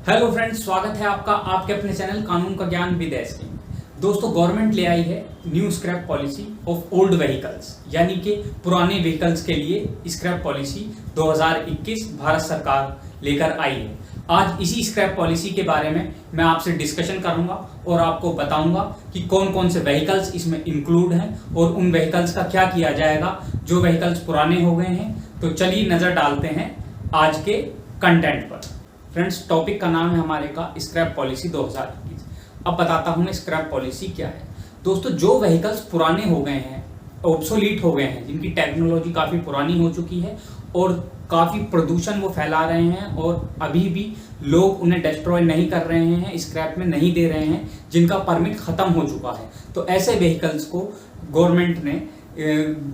Hello friends, स्वागत है आपका आपके अपने चैनल कानून का ज्ञान विद एसके। दोस्तों, गवर्नमेंट ले आई है new scrap policy of old vehicles, यानी कि पुराने व्हीकल्स के लिए स्क्रैप पॉलिसी 2021 भारत सरकार लेकर आई है। आज इसी स्क्रैप पॉलिसी के बारे में मैं आपसे डिस्कशन करूंगा और आपको बताऊंगा कि कौन कौन से व्हीकल्स इसमें इंक्लूड हैं और उन व्हीकल्स का क्या किया जाएगा जो व्हीकल्स पुराने हो गए हैं। तो चलिए नजर डालते हैं आज के कंटेंट पर। फ्रेंड्स, टॉपिक का नाम है हमारे का स्क्रैप पॉलिसी 2021। अब बताता हूँ मैं स्क्रैप पॉलिसी क्या है। दोस्तों, जो व्हीकल्स पुराने हो गए हैं, ऑब्सोलीट हो गए हैं, जिनकी टेक्नोलॉजी काफ़ी पुरानी हो चुकी है और काफ़ी प्रदूषण वो फैला रहे हैं और अभी भी लोग उन्हें डिस्ट्रॉय नहीं कर रहे हैं, स्क्रैप में नहीं दे रहे हैं, जिनका परमिट ख़त्म हो चुका है, तो ऐसे व्हीकल्स को गवर्नमेंट ने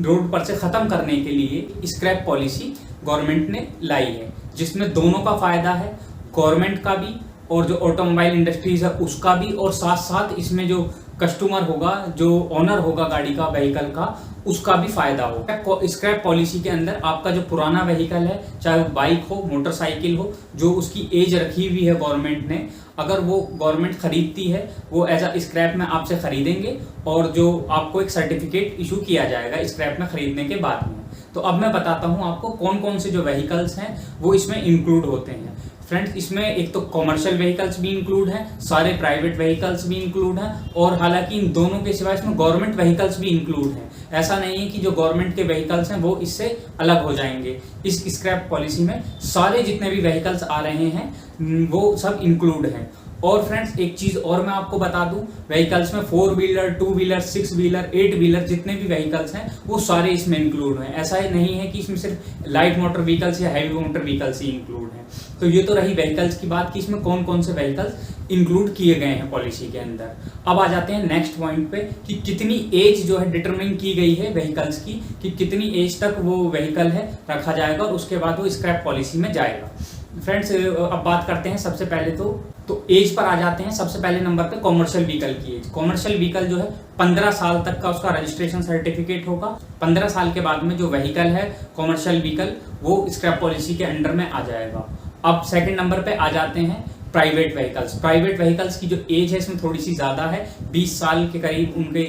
रोड पर से ख़त्म करने के लिए स्क्रैप पॉलिसी गवर्नमेंट ने लाई है, जिसमें दोनों का फ़ायदा है, गवर्नमेंट का भी और जो ऑटोमोबाइल इंडस्ट्रीज है उसका भी, और साथ साथ इसमें जो कस्टमर होगा, जो ओनर होगा गाड़ी का, व्हीकल का, उसका भी फायदा होगा। स्क्रैप पॉलिसी के अंदर आपका जो पुराना व्हीकल है, चाहे वो बाइक हो, मोटरसाइकिल हो, जो उसकी एज रखी हुई है गवर्नमेंट ने, अगर वो गवर्नमेंट खरीदती है, वो एज अ स्क्रैप में आपसे खरीदेंगे और जो आपको एक सर्टिफिकेट इशू किया जाएगा स्क्रैप में खरीदने के बाद में। तो अब मैं बताता हूँ आपको कौन कौन से जो व्हीकल्स हैं वो इसमें इंक्लूड होते हैं। फ्रेंड्स, इसमें एक तो कॉमर्शियल व्हीकल्स भी इंक्लूड हैं, सारे प्राइवेट व्हीकल्स भी इंक्लूड हैं, और हालांकि इन दोनों के सिवा इसमें गवर्नमेंट व्हीकल्स भी इंक्लूड हैं। ऐसा नहीं है कि जो गवर्नमेंट के व्हीकल्स हैं वो इससे अलग हो जाएंगे। इस स्क्रैप पॉलिसी में सारे जितने भी व्हीकल्स आ रहे हैं वो सब इंक्लूड हैं। और फ्रेंड्स, एक चीज़ और मैं आपको बता दूं, व्हीकल्स में 4 व्हीलर, 2 व्हीलर, 6 व्हीलर, 8 व्हीलर जितने भी व्हीकल्स हैं वो सारे इसमें इंक्लूड हैं। ऐसा ही नहीं है कि इसमें सिर्फ लाइट मोटर व्हीकल्स या हैवी मोटर व्हीकल्स ही इंक्लूड हैं। तो ये तो रही व्हीकल्स की बात कि इसमें कौन कौन से व्हीकल्स इंक्लूड किए गए हैं पॉलिसी के अंदर। अब आ जाते हैं नेक्स्ट पॉइंट पे कि कितनी एज जो है डिटरमाइन की गई है व्हीकल्स की, कि कितनी एज तक वो व्हीकल है रखा जाएगा और उसके बाद वो स्क्रैप पॉलिसी में जाएगा। फ्रेंड्स, अब बात करते हैं सबसे पहले तो एज पर आ जाते हैं। सबसे पहले नंबर पे कॉमर्शियल व्हीकल की एज। कॉमर्शियल व्हीकल जो है 15 साल तक का उसका रजिस्ट्रेशन सर्टिफिकेट होगा। 15 साल के बाद में जो व्हीकल है कॉमर्शियल व्हीकल वो स्क्रैप पॉलिसी के अंडर में आ जाएगा। अब सेकंड नंबर पे आ जाते हैं प्राइवेट व्हीकल्स। प्राइवेट व्हीकल्स की जो एज है इसमें थोड़ी सी ज़्यादा है, 20 साल के करीब उनके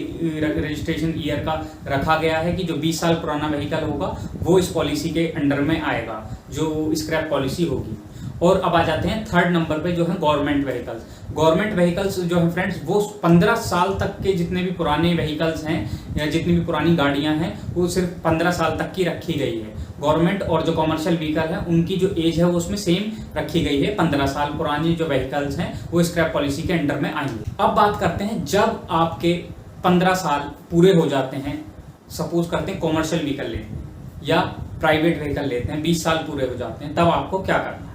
रजिस्ट्रेशन ईयर का रखा गया है कि जो 20 साल पुराना व्हीकल होगा वो इस पॉलिसी के अंडर में आएगा, जो स्क्रैप पॉलिसी होगी। और अब आ जाते हैं थर्ड नंबर पे जो है गवर्नमेंट व्हीकल्स। गवर्नमेंट व्हीकल्स जो है फ्रेंड्स वो 15 साल तक के जितने भी पुराने व्हीकल्स हैं या जितनी भी पुरानी गाड़ियां हैं वो सिर्फ 15 साल तक की रखी गई है। गवर्नमेंट और जो कॉमर्शियल व्हीकल है उनकी जो एज है वो उसमें सेम रखी गई है। 15 साल पुराने जो व्हीकल्स हैं वो स्क्रैप पॉलिसी के अंडर में आएंगे। अब बात करते हैं, जब आपके 15 साल पूरे हो जाते हैं, सपोज करते हैं कॉमर्शियल व्हीकल लेते हैं या प्राइवेट व्हीकल लेते हैं, 20 साल पूरे हो जाते हैं, तब आपको क्या करना है।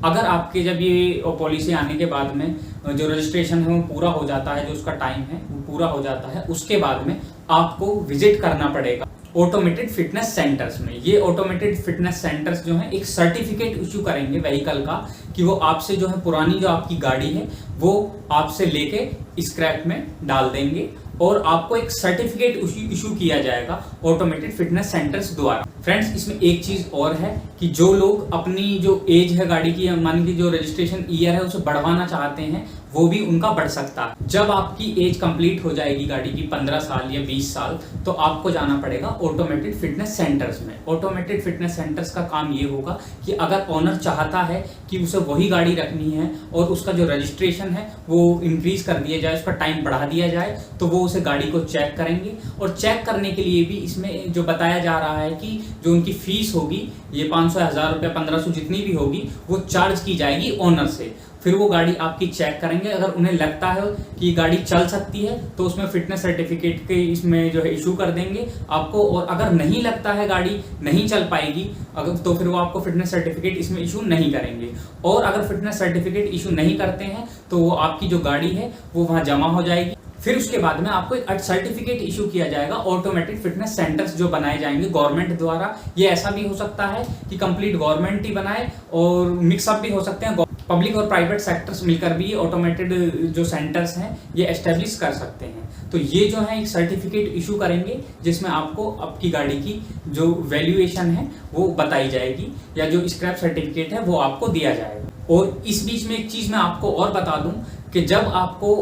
अगर आपके जब ये पॉलिसी आने के बाद में जो रजिस्ट्रेशन है वो पूरा हो जाता है, जो उसका टाइम है वो पूरा हो जाता है, उसके बाद में आपको विजिट करना पड़ेगा ऑटोमेटेड फिटनेस सेंटर्स में। ये ऑटोमेटेड फिटनेस सेंटर्स जो है एक सर्टिफिकेट इशू करेंगे व्हीकल का कि वो आपसे जो है पुरानी जो आपकी गाड़ी है वो आपसे लेके स्क्रैप में डाल देंगे और आपको एक सर्टिफिकेट इशू किया जाएगा ऑटोमेटेड फिटनेस सेंटर्स द्वारा। फ्रेंड्स, इसमें एक चीज और है कि जो लोग अपनी जो एज है गाड़ी की, मान लीजिए जो रजिस्ट्रेशन ईयर है उसे बढ़वाना चाहते हैं, वो भी उनका बढ़ सकता है। जब आपकी एज कंप्लीट हो जाएगी गाड़ी की 15 साल या 20 साल, तो आपको जाना पड़ेगा ऑटोमेटेड फिटनेस सेंटर्स में। ऑटोमेटेड फिटनेस सेंटर्स का काम ये होगा कि अगर ओनर चाहता है कि उसे वही गाड़ी रखनी है और उसका जो रजिस्ट्रेशन है वो इंक्रीज कर दिया जाए, उसका टाइम बढ़ा दिया जाए, तो वो उसे गाड़ी को चेक करेंगे। और चेक करने के लिए भी इसमें जो बताया जा रहा है कि जो उनकी फीस होगी, ये 500, 1000 रुपये, 1500 जितनी भी होगी, वो चार्ज की जाएगी ओनर से। फिर वो गाड़ी आपकी चेक करेंगे। अगर उन्हें लगता है कि गाड़ी चल सकती है तो उसमें फिटनेस सर्टिफिकेट के इसमें जो है इशू कर देंगे आपको, और अगर नहीं लगता है गाड़ी नहीं चल पाएगी अगर, तो फिर वो आपको फिटनेस सर्टिफिकेट इसमें इशू नहीं करेंगे। और अगर फिटनेस सर्टिफिकेट इशू नहीं करते हैं तो वो आपकी जो गाड़ी है वो वहाँ जमा हो जाएगी। फिर उसके बाद में आपको एक सर्टिफिकेट इशू किया जाएगा ऑटोमेटेड फिटनेस सेंटर्स जो बनाए जाएंगे गवर्नमेंट द्वारा। ये ऐसा भी हो सकता है कि कंप्लीट गवर्नमेंट ही बनाए और मिक्सअप भी हो सकते हैं, पब्लिक और प्राइवेट सेक्टर्स मिलकर भी ये ऑटोमेटेड जो सेंटर्स हैं ये एस्टेब्लिश कर सकते हैं। तो ये जो है एक सर्टिफिकेट इशू करेंगे जिसमें आपको आपकी गाड़ी की जो वैल्यूएशन है वो बताई जाएगी या जो स्क्रैप सर्टिफिकेट है वो आपको दिया जाएगा। और इस बीच में एक चीज़ मैं आपको और बता दूं कि जब आपको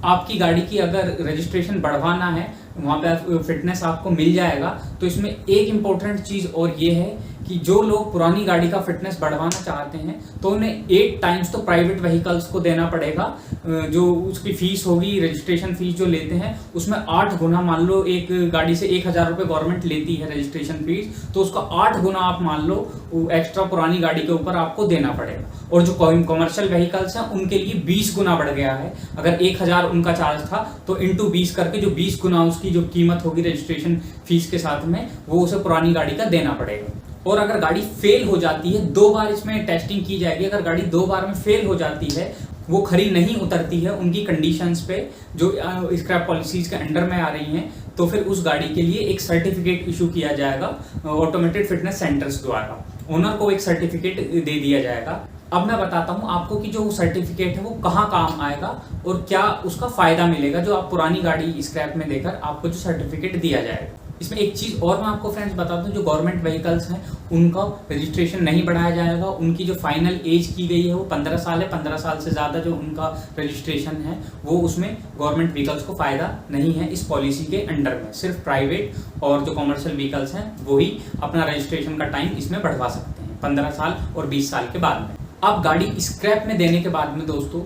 आपकी गाड़ी की अगर रजिस्ट्रेशन बढ़वाना है, वहाँ पे फिटनेस आपको मिल जाएगा। तो इसमें एक इम्पोर्टेंट चीज़ और ये है कि जो लोग पुरानी गाड़ी का फिटनेस बढ़वाना चाहते हैं तो उन्हें 8 टाइम्स तो प्राइवेट व्हीकल्स को देना पड़ेगा। जो उसकी फीस होगी, रजिस्ट्रेशन फीस जो लेते हैं उसमें 8 गुना, मान लो एक गाड़ी से 1000 रुपये गवर्नमेंट लेती है रजिस्ट्रेशन फीस, तो उसका 8 गुना आप मान लो एक्स्ट्रा पुरानी गाड़ी के ऊपर आपको देना पड़ेगा। और जो कॉमर्शियल व्हीकल्स हैं उनके लिए 20 गुना बढ़ गया है। अगर 1000 उनका चार्ज था तो इंटू 20 करके जो 20 गुना उसकी जो कीमत होगी रजिस्ट्रेशन फीस के साथ में, वो उसे पुरानी गाड़ी का देना पड़ेगा। और अगर गाड़ी फेल हो जाती है, 2 बार इसमें टेस्टिंग की जाएगी, अगर गाड़ी 2 बार में फेल हो जाती है, वो खरी नहीं उतरती है उनकी कंडीशंस पे जो स्क्रैप पॉलिसीज के अंडर में आ रही हैं, तो फिर उस गाड़ी के लिए एक सर्टिफिकेट इशू किया जाएगा ऑटोमेटेड फिटनेस सेंटर्स द्वारा। ओनर को एक सर्टिफिकेट दे दिया जाएगा। अब मैं बताता हूँ आपको कि जो सर्टिफिकेट है वो कहाँ काम आएगा और क्या उसका फायदा मिलेगा जो आप पुरानी गाड़ी स्क्रैप में देकर आपको जो सर्टिफिकेट दिया जाएगा। इसमें एक चीज़ और मैं आपको फ्रेंड्स बता दूं, जो गवर्नमेंट व्हीकल्स हैं उनका रजिस्ट्रेशन नहीं बढ़ाया जाएगा। उनकी जो फाइनल एज की गई है वो 15 साल है। 15 साल से ज़्यादा जो उनका रजिस्ट्रेशन है वो उसमें गवर्नमेंट व्हीकल्स को फ़ायदा नहीं है इस पॉलिसी के अंडर में। सिर्फ प्राइवेट और जो कॉमर्शियल व्हीकल्स हैं वही अपना रजिस्ट्रेशन का टाइम इसमें बढ़वा सकते हैं 15 साल और 20 साल के बाद में। अब गाड़ी स्क्रैप में देने के बाद में दोस्तों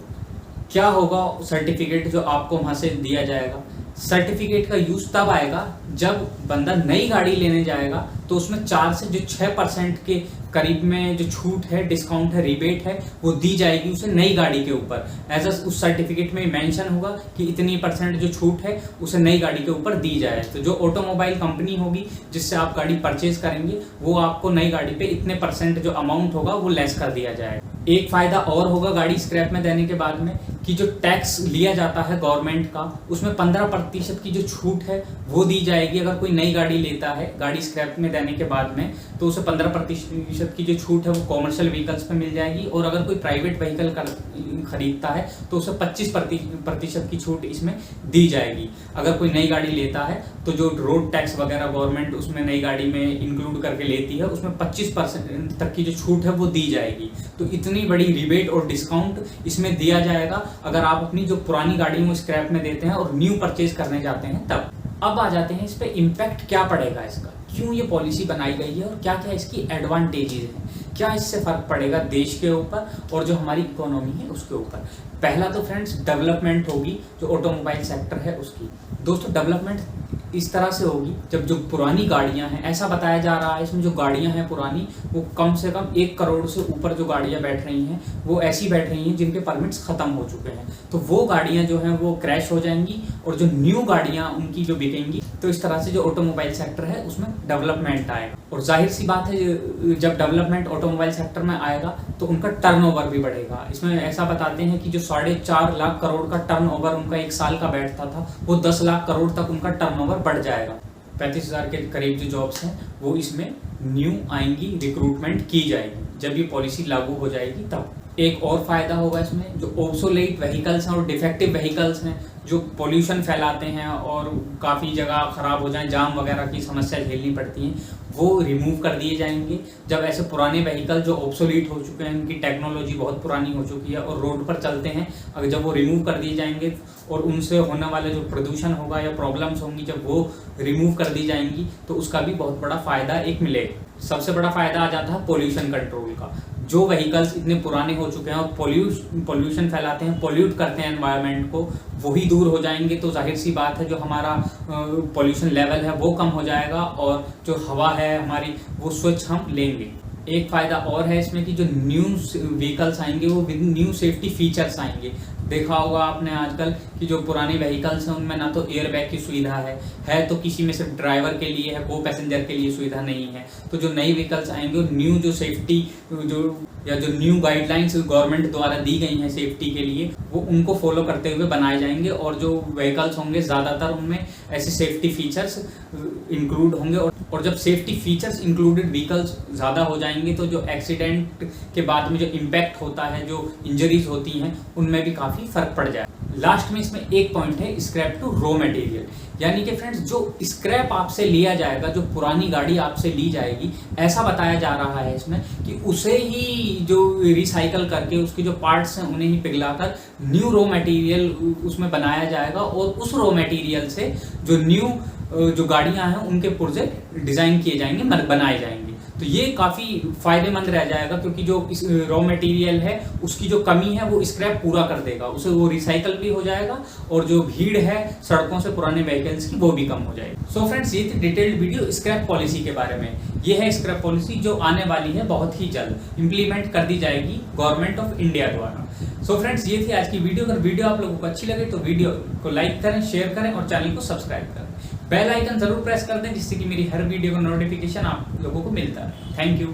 क्या होगा, सर्टिफिकेट जो आपको वहाँ से दिया जाएगा, सर्टिफिकेट का यूज़ तब आएगा जब बंदा नई गाड़ी लेने जाएगा तो उसमें 4 से जो 6% के करीब में जो छूट है, डिस्काउंट है, रिबेट है, वो दी जाएगी उसे नई गाड़ी के ऊपर। एज उस सर्टिफिकेट में मेंशन होगा कि इतनी % जो छूट है उसे नई गाड़ी के ऊपर दी जाए। तो जो ऑटोमोबाइल कंपनी होगी जिससे आप गाड़ी परचेज करेंगे वो आपको नई गाड़ी पे इतने % जो अमाउंट होगा वो लेस कर दिया जाएगा। एक फ़ायदा और होगा गाड़ी स्क्रैप में देने के बाद में कि जो टैक्स लिया जाता है गवर्नमेंट का, उसमें 15% की जो छूट है वो दी जाएगी। अगर कोई नई गाड़ी लेता है गाड़ी स्क्रैप में देने के बाद में तो उसे 15% की जो छूट है वो कॉमर्शियल व्हीकल्स पे मिल जाएगी। और अगर कोई प्राइवेट व्हीकल खरीदता है तो उसे 25% की छूट इसमें दी जाएगी। अगर कोई नई गाड़ी लेता है तो जो रोड टैक्स वगैरह गवर्नमेंट उसमें नई गाड़ी में इंक्लूड करके लेती है उसमें 25% तक की जो छूट है वो दी जाएगी। तो इतनी बड़ी रिबेट और डिस्काउंट इसमें दिया जाएगा अगर आप अपनी जो पुरानी गाड़ी में स्क्रैप में देते हैं और न्यू परचेज करने जाते हैं तब। अब आ जाते हैं इस पे इम्पैक्ट क्या पड़ेगा इसका, क्यों ये पॉलिसी बनाई गई है और क्या क्या इसकी एडवांटेजेस हैं, क्या इससे फ़र्क पड़ेगा देश के ऊपर और जो हमारी इकोनॉमी है उसके ऊपर। पहला तो फ्रेंड्स डेवलपमेंट होगी जो ऑटोमोबाइल सेक्टर है उसकी। दोस्तों डेवलपमेंट इस तरह से होगी जब जो पुरानी गाड़ियां हैं, ऐसा बताया जा रहा है इसमें जो गाड़ियां हैं पुरानी वो कम से कम 1 करोड़ से ऊपर जो गाड़ियां बैठ रही हैं वो ऐसी बैठ रही हैं जिनके परमिट्स ख़त्म हो चुके हैं। तो वो गाड़ियां जो हैं वो क्रैश हो जाएंगी और जो न्यू गाड़ियां उनकी जो बिकेंगी। तो इस तरह से जो ऑटोमोबाइल सेक्टर है उसमें डेवलपमेंट आएगा। और जाहिर सी बात है जब डेवलपमेंट ऑटोमोबाइल सेक्टर में आएगा तो उनका टर्नओवर भी बढ़ेगा। इसमें ऐसा बताते हैं कि जो 4.5 लाख करोड़ का टर्नओवर उनका 1 साल का बैठता था वो 10 लाख करोड़ तक उनका टर्नओवर बढ़ जाएगा। 35,000 के करीब जो जॉब्स हैं वो इसमें न्यू आएंगी, रिक्रूटमेंट की जाएगी जब ये पॉलिसी लागू हो जाएगी तब। एक और फायदा होगा इसमें, जो ऑब्सोलेट व्हीकल्स हैं और डिफेक्टिव व्हीकल्स हैं जो पोल्यूशन फैलाते हैं और काफ़ी जगह ख़राब हो जाएं, जाम वगैरह की समस्या झेलनी पड़ती हैं, वो रिमूव कर दिए जाएंगे। जब ऐसे पुराने व्हीकल जो ऑब्सोलीट हो चुके हैं, उनकी टेक्नोलॉजी बहुत पुरानी हो चुकी है और रोड पर चलते हैं, अगर जब वो रिमूव कर दिए जाएंगे और उनसे होने वाले जो प्रदूषण होगा या प्रॉब्लम्स होंगी जब वो रिमूव कर दी जाएंगी तो उसका भी बहुत बड़ा फ़ायदा एक मिलेगा। सबसे बड़ा फ़ायदा आ जाता है पोल्यूशन कंट्रोल का। जो व्हीकल्स इतने पुराने हो चुके हैं और पोल्यूशन फैलाते हैं, पोल्यूट करते हैं एनवायरनमेंट को, वही दूर हो जाएंगे तो जाहिर सी बात है जो हमारा पोल्यूशन लेवल है वो कम हो जाएगा और जो हवा है हमारी वो स्वच्छ हम लेंगे। एक फ़ायदा और है इसमें कि जो न्यू व्हीकल्स आएंगे वो विद न्यू सेफ्टी फीचर्स आएंगे। देखा होगा आपने आजकल कि जो पुराने व्हीकल्स हैं उनमें ना तो एयर बैग की सुविधा है तो किसी में सिर्फ ड्राइवर के लिए है, को पैसेंजर के लिए सुविधा नहीं है। तो जो नई व्हीकल्स आएंगे न्यू जो सेफ्टी जो न्यू गाइडलाइंस गवर्नमेंट द्वारा दी गई हैं सेफ्टी के लिए वो उनको फॉलो करते हुए बनाए जाएंगे और जो व्हीकल्स होंगे ज़्यादातर उनमें ऐसे सेफ्टी फीचर्स इंक्लूड होंगे। और जब सेफ्टी फीचर्स इंक्लूडेड व्हीकल्स ज़्यादा हो जाएंगे तो जो एक्सीडेंट के बाद में जो इम्पैक्ट होता है, जो इंजरीज होती हैं, उनमें भी काफ़ी फर्क पड़ जाए। लास्ट में इसमें एक पॉइंट है स्क्रैप टू रॉ मटेरियल, यानी कि फ्रेंड्स जो स्क्रैप आपसे लिया जाएगा, जो पुरानी गाड़ी आपसे ली जाएगी, ऐसा बताया जा रहा है इसमें कि उसे ही जो रिसाइकल करके उसके जो पार्ट्स हैं उन्हें ही पिघलाकर न्यू रॉ मटेरियल उसमें बनाया जाएगा और उस रॉ मटेरियल से जो न्यू जो गाड़ियां हैं उनके पुर्जे डिजाइन किए जाएंगे, बनाए जाएंगे। तो ये काफ़ी फायदेमंद रह जाएगा क्योंकि जो रॉ मटेरियल है उसकी जो कमी है वो स्क्रैप पूरा कर देगा, उसे वो रिसाइकल भी हो जाएगा और जो भीड़ है सड़कों से पुराने व्हीकल्स की वो भी कम हो जाएगी। सो फ्रेंड्स, ये थी डिटेल्ड वीडियो स्क्रैप पॉलिसी के बारे में। ये है स्क्रैप पॉलिसी जो आने वाली है, बहुत ही जल्द इंप्लीमेंट कर दी जाएगी गवर्नमेंट ऑफ इंडिया द्वारा। सो फ्रेंड्स, ये थी आज की वीडियो। अगर वीडियो आप लोगों को अच्छी लगे तो वीडियो को लाइक करें, शेयर करें और चैनल को सब्सक्राइब करें। बेल आइकन जरूर प्रेस कर दें जिससे कि मेरी हर वीडियो का नोटिफिकेशन आप लोगों को मिलता है। Thank you.